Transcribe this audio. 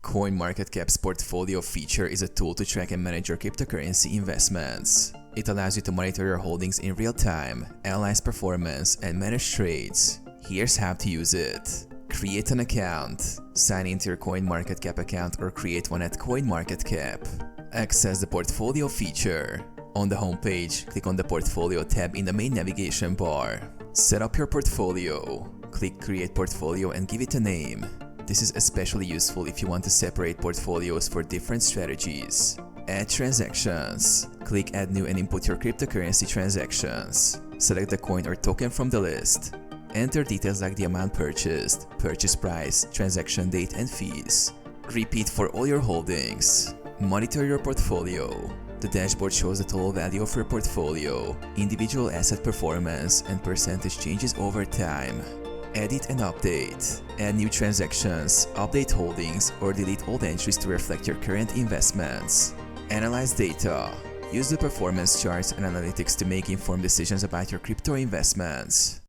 CoinMarketCap's portfolio feature is a tool to track and manage your cryptocurrency investments. It allows you to monitor your holdings in real time, analyze performance, and manage trades. Here's how to use it. Create an account. Sign into your CoinMarketCap account or create one at CoinMarketCap. Access the portfolio feature. On the homepage, click on the Portfolio tab in the main navigation bar. Set up your portfolio. Click Create Portfolio and give it a name. This is especially useful if you want to separate portfolios for different strategies. Add transactions. Click Add New and input your cryptocurrency transactions. Select the coin or token from the list. Enter details like the amount purchased, purchase price, transaction date, and fees. Repeat for all your holdings. Monitor your portfolio. The dashboard shows the total value of your portfolio, individual asset performance, and percentage changes over time. Edit and update. Add new transactions, update holdings, or delete old entries to reflect your current investments. Analyze data. Use the performance charts and analytics to make informed decisions about your crypto investments.